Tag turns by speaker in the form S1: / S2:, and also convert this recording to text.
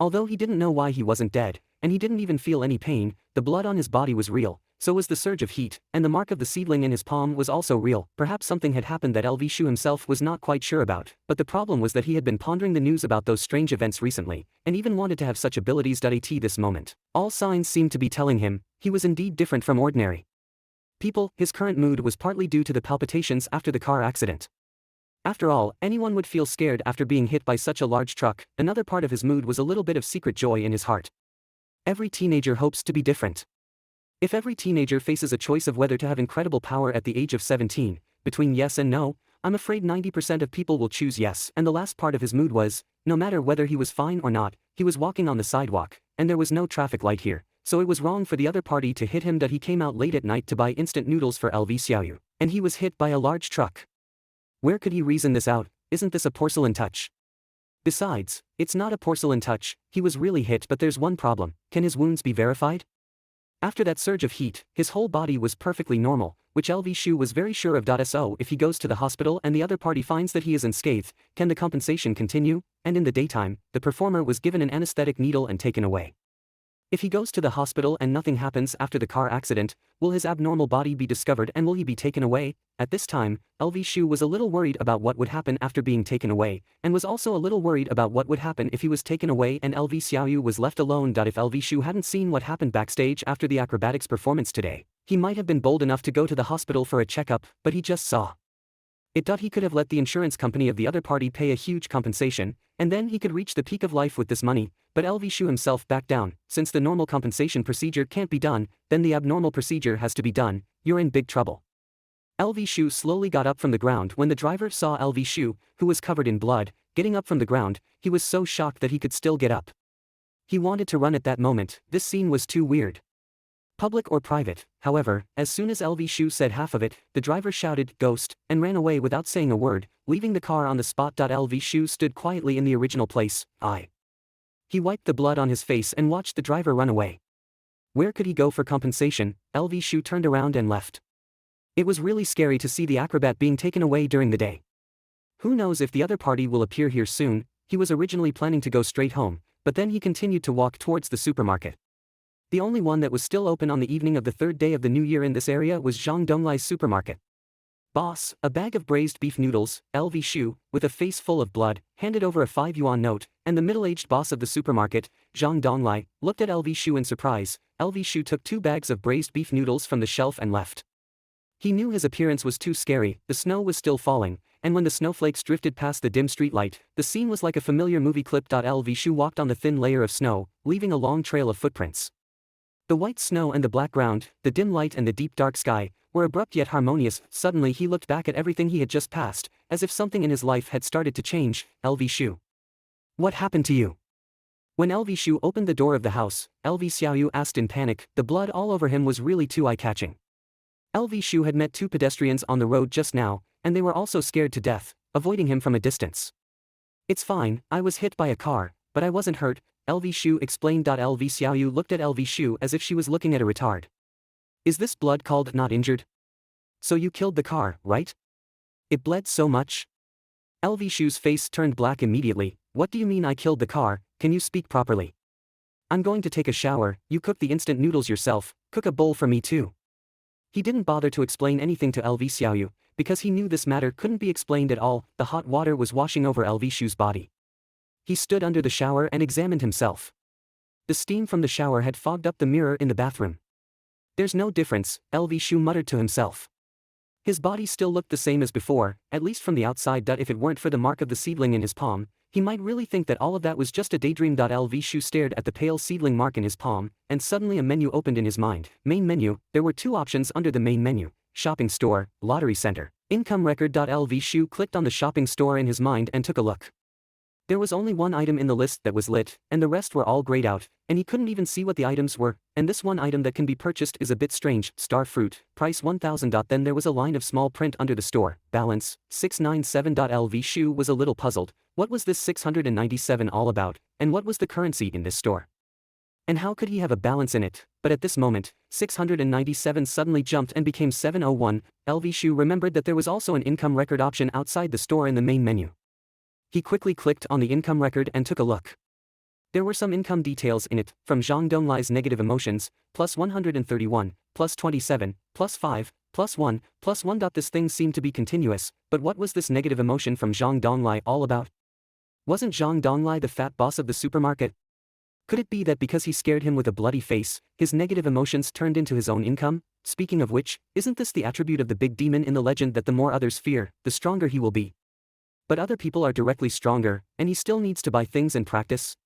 S1: Although he didn't know why he wasn't dead, and he didn't even feel any pain, the blood on his body was real, so was the surge of heat, and the mark of the seedling in his palm was also real. Perhaps something had happened that Lv Shu himself was not quite sure about, but the problem was that he had been pondering the news about those strange events recently, and even wanted to have such abilities. At this moment, all signs seemed to be telling him, he was indeed different from ordinary people. His current mood was partly due to the palpitations after the car accident. After all, anyone would feel scared after being hit by such a large truck. Another part of his mood was a little bit of secret joy in his heart. Every teenager hopes to be different. If every teenager faces a choice of whether to have incredible power at the age of 17, between yes and no, I'm afraid 90% of people will choose yes. And the last part of his mood was, no matter whether he was fine or not, he was walking on the sidewalk, and there was no traffic light here, so it was wrong for the other party to hit him. That he came out late at night to buy instant noodles for Lv Shu, and he was hit by a large truck. Where could he reason this out? Isn't this a porcelain touch? Besides, it's not a porcelain touch. He was really hit, but there's one problem. Can his wounds be verified? After that surge of heat, his whole body was perfectly normal, which Lv Shu was very sure of. So if he goes to the hospital and the other party finds that he is unscathed, can the compensation continue? And in the daytime, the performer was given an anesthetic needle and taken away. If he goes to the hospital and nothing happens after the car accident, will his abnormal body be discovered and will he be taken away? At this time, Lv Shu was a little worried about what would happen after being taken away, and was also a little worried about what would happen if he was taken away and Lv Shu was left alone. If Lv Shu hadn't seen what happened backstage after the acrobatics performance today, he might have been bold enough to go to the hospital for a checkup, but he just saw it. He could have let the insurance company of the other party pay a huge compensation, and then he could reach the peak of life with this money, but Lv Shu himself backed down. Since the normal compensation procedure can't be done, then the abnormal procedure has to be done. You're in big trouble. Lv Shu slowly got up from the ground. When the driver saw Lv Shu, who was covered in blood, getting up from the ground, he was so shocked that he could still get up. He wanted to run at that moment. This scene was too weird. Public or private, however, as soon as Lv Shu said half of it, the driver shouted, "Ghost," and ran away without saying a word, leaving the car on the spot. Lv Shu stood quietly in the original place. He wiped the blood on his face and watched the driver run away. Where could he go for compensation? Lv Shu turned around and left. It was really scary to see the acrobat being taken away during the day. Who knows if the other party will appear here soon. He was originally planning to go straight home, but then he continued to walk towards the supermarket. The only one that was still open on the evening of the third day of the new year in this area was Zhang Donglai's supermarket. Boss, a bag of braised beef noodles. Lv Shu, with a face full of blood, handed over a 5 yuan note, and the middle-aged boss of the supermarket, Zhang Donglai, looked at Lv Shu in surprise. Lv Shu took 2 bags of braised beef noodles from the shelf and left. He knew his appearance was too scary. The snow was still falling, and when the snowflakes drifted past the dim streetlight, the scene was like a familiar movie clip. Lv Shu walked on the thin layer of snow, leaving a long trail of footprints. The white snow and the black ground, the dim light and the deep dark sky, were abrupt yet harmonious. Suddenly he looked back at everything he had just passed, as if something in his life had started to change. Lv Shu. What happened to you? When Lv Shu opened the door of the house, Lv Shu asked in panic. The blood all over him was really too eye-catching. Lv Shu had met 2 pedestrians on the road just now, and they were also scared to death, avoiding him from a distance. It's fine, I was hit by a car, but I wasn't hurt, Lv Shu explained. Lv Shu looked at Lv Shu as if she was looking at a retard. Is this blood called not injured? So you killed the car, right? It bled so much? Lv Shu's face turned black immediately. What do you mean I killed the car? Can you speak properly? I'm going to take a shower. You cook the instant noodles yourself. Cook a bowl for me too. He didn't bother to explain anything to Lv Shu, because he knew this matter couldn't be explained at all. The hot water was washing over Lv Shu's body. He stood under the shower and examined himself. The steam from the shower had fogged up the mirror in the bathroom. There's no difference, Lv Shu muttered to himself. His body still looked the same as before, at least from the outside. If it weren't for the mark of the seedling in his palm, he might really think that all of that was just a daydream. Lv Shu stared at the pale seedling mark in his palm, and suddenly a menu opened in his mind. Main menu. There were 2 options under the main menu: shopping store, lottery center, income record. Lv Shu clicked on the shopping store in his mind and took a look. There was only one item in the list that was lit, and the rest were all grayed out, and he couldn't even see what the items were. And this one item that can be purchased is a bit strange: star fruit, price 1,000. Then there was a line of small print under the store: balance 697. Lv Shu was a little puzzled. What was this 697 all about, and what was the currency in this store? And how could he have a balance in it? But at this moment, 697 suddenly jumped and became 701. Lv Shu remembered that there was also an income record option outside the store in the main menu. He quickly clicked on the income record and took a look. There were some income details in it, from Zhang Donglai's negative emotions, plus 131, plus 27, plus 5, plus 1, plus 1. This thing seemed to be continuous, but what was this negative emotion from Zhang Donglai all about? Wasn't Zhang Donglai the fat boss of the supermarket? Could it be that because he scared him with a bloody face, his negative emotions turned into his own income? Speaking of which, isn't this the attribute of the big demon in the legend that the more others fear, the stronger he will be? But other people are directly stronger, and he still needs to buy things and practice.